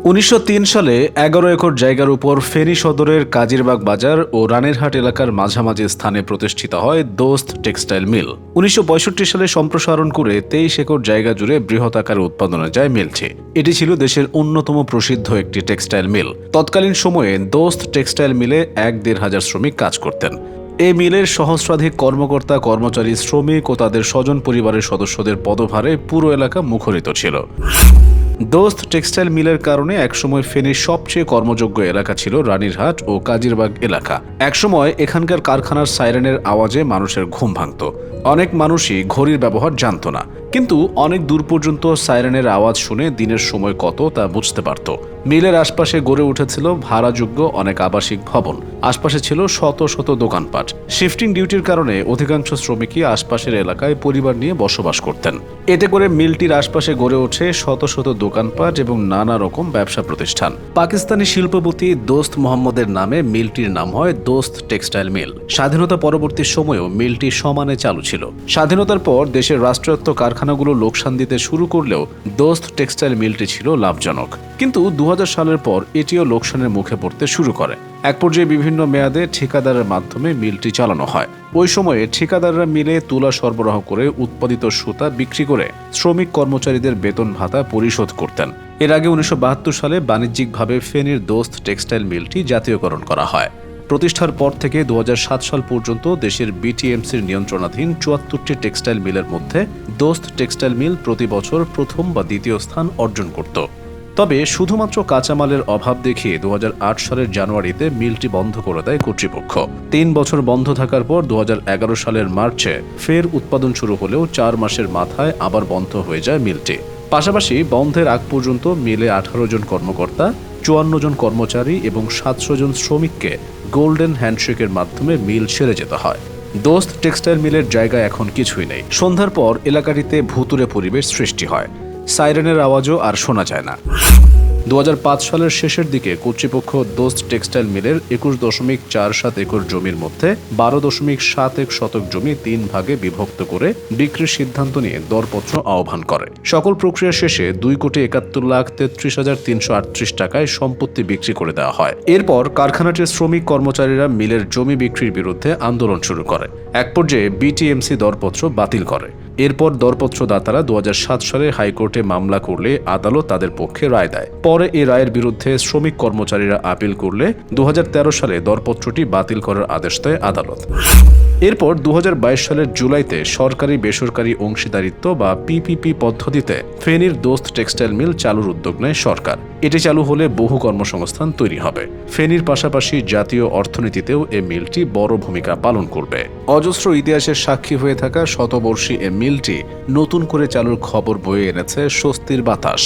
১৯০৩ সালে ১১ একর জায়গার উপর ফেনী সদরের কাজিরবাগ বাজার ও রানীরহাট এলাকার মাঝামাঝি স্থানে প্রতিষ্ঠিত হয় দোস্ত টেক্সটাইল মিল। ১৯৬৫ সালে সম্প্রসারণ করে ২৩ একর জায়গা জুড়ে বৃহৎ আকারে উৎপাদনে যায় মিলটি। এটি ছিল দেশের অন্যতম প্রসিদ্ধ একটি টেক্সটাইল মিল। তৎকালীন সময়ে দোস্ত টেক্সটাইল মিলে ১-১.৫ শ্রমিক কাজ করতেন। এই মিলের সহস্রাধিক কর্মকর্তা, কর্মচারী, শ্রমিক ও তাদের স্বজন পরিবারের সদস্যদের পদভারে পুরো এলাকা মুখরিত ছিল। দোস্ত টেক্সটাইল মিলের কারণে একসময় ফেনীর সবচেয়ে কর্মযোগ্য এলাকা ছিল রানীরহাট ও কাজিরবাগ এলাকা। একসময় এখানকার কারখানার সাইরেনের আওয়াজে মানুষের ঘুম ভাঙত। অনেক মানুষই ঘড়ির ব্যবহার জানত না, কিন্তু অনেক দূর পর্যন্ত সাইরেনের আওয়াজ শুনে দিনের সময় কত তা বুঝতে পারত। মিলের আশপাশে গড়ে উঠেছিল ভাড়াযোগ্য অনেক আবাসিক ভবন। আশপাশে ছিল শত শত দোকানপাট। শিফটিং ডিউটির কারণে অধিকাংশ শ্রমিকই আশপাশের এলাকায় পরিবার নিয়ে বসবাস করতেন। এতে করে মিলটির আশপাশে গড়ে ওঠে শত শত দোকানপাট এবং নানা রকম ব্যবসা প্রতিষ্ঠান। পাকিস্তানি শিল্পপতি দোস্ত মোহাম্মদের নামে মিলটির নাম হয় দোস্ত টেক্সটাইল মিল। স্বাধীনতা পরবর্তী সময়েও মিলটি সমানে চালু ছিল। স্বাধীনতার পর দেশের রাষ্ট্রায়ত্ত কারখানাগুলো লোকসান দিতে শুরু করলেও দোস্ত টেক্সটাইল মিলটি ছিল লাভজনক। কিন্তু ২০০০ সালের পর এটিও লোকসানের মুখে পড়তে শুরু করে। এক পর্যায়ে বিভিন্ন মেয়াদে ঠিকাদারের মাধ্যমে মিলটি চালানো হয়। ওই সময়ে ঠিকাদাররা মিলে তুলা সরবরাহ করে উৎপাদিত সুতা বিক্রি করে শ্রমিক কর্মচারীদের বেতন ভাতা পরিশোধ করতেন। এর আগে ১৯৭২ সালে বাণিজ্যিকভাবে ফেনীর দোস্ত টেক্সটাইল মিলটি জাতীয়করণ করা হয়। প্রতিষ্ঠার পর থেকে ২০০৭ সাল পর্যন্ত দেশের বিটিএমসির নিয়ন্ত্রণাধীন ৭৪টি টেক্সটাইল মিলের মধ্যে দোস্ত টেক্সটাইল মিল প্রতি বছর প্রথম বা দ্বিতীয় স্থান অর্জন করত। তবে শুধুমাত্র কাঁচামালের অভাব দেখিয়ে ২০০৮ সালের জানুয়ারিতে মিলটি বন্ধ করে দেয় কর্তৃপক্ষ। ৩ বছর বন্ধ থাকার পর ২০১১ সালের মার্চে ফের উৎপাদন শুরু হলেও ৪ মাসের মাথায় আবার বন্ধ হয়ে যায় মিলটি। পাশাপাশি বন্ধের আগ পর্যন্ত মিলে ১৮ জন কর্মকর্তা, ৫৪ জন কর্মচারী এবং ৭০০ জন শ্রমিককে গোল্ডেন হ্যান্ডশেকের মাধ্যমে মিল ছেড়ে যেতে হয়। দোস্ত টেক্সটাইল মিলের জায়গা এখন কিছুই নেই। সন্ধ্যার পর এলাকাটিতে ভুতুড়ে পরিবেশ সৃষ্টি হয়। সাইরেনের আওয়াজও আর শোনা যায় না। ২০০৫ সালের শেষের দিকে কর্তৃপক্ষ দোস্ত টেক্সটাইল মিলের ২১.৪৭ একর জমির মধ্যে ১২.৭১ শতক জমি ৩ ভাগে বিভক্ত করে বিক্রির সিদ্ধান্ত নিয়ে দরপত্র আহ্বান করে। সকল প্রক্রিয়া শেষে ২,৭১,৩৩,৩৩৮ টাকায় সম্পত্তি বিক্রি করে দেওয়া হয়। এরপর কারখানাটির শ্রমিক কর্মচারীরা মিলের জমি বিক্রির বিরুদ্ধে আন্দোলন শুরু করে। এক পর্যায়ে বিটিএমসি দরপত্র বাতিল করে। এরপর দরপত্রদাতারা ২০০৭ সালে হাইকোর্টে মামলা করলে আদালত তাদের পক্ষে রায় দেয়। পরে এই রায়ের বিরুদ্ধে শ্রমিক কর্মচারীরা আপিল করলে ২০১৩ সালে দরপত্রটি বাতিল করার আদেশ দেয় আদালত। এরপর ২০২২ সালের জুলাইতে সরকারি বেসরকারি অংশীদারিত্ব বা পিপিপি পদ্ধতিতে ফেনীর দোস্ত টেক্সটাইল মিল চালুর উদ্যোগ নেয় সরকার। এটি চালু হলে বহু কর্মসংস্থান তৈরি হবে। ফেনীর পাশাপাশি জাতীয় অর্থনীতিতেও এ মিলটি বড় ভূমিকা পালন করবে। অজস্র ইতিহাসের সাক্ষী হয়ে থাকা শতবর্ষী এ মিলটি নতুন করে চালুর খবর বয়ে এনেছে স্বস্তির বাতাস।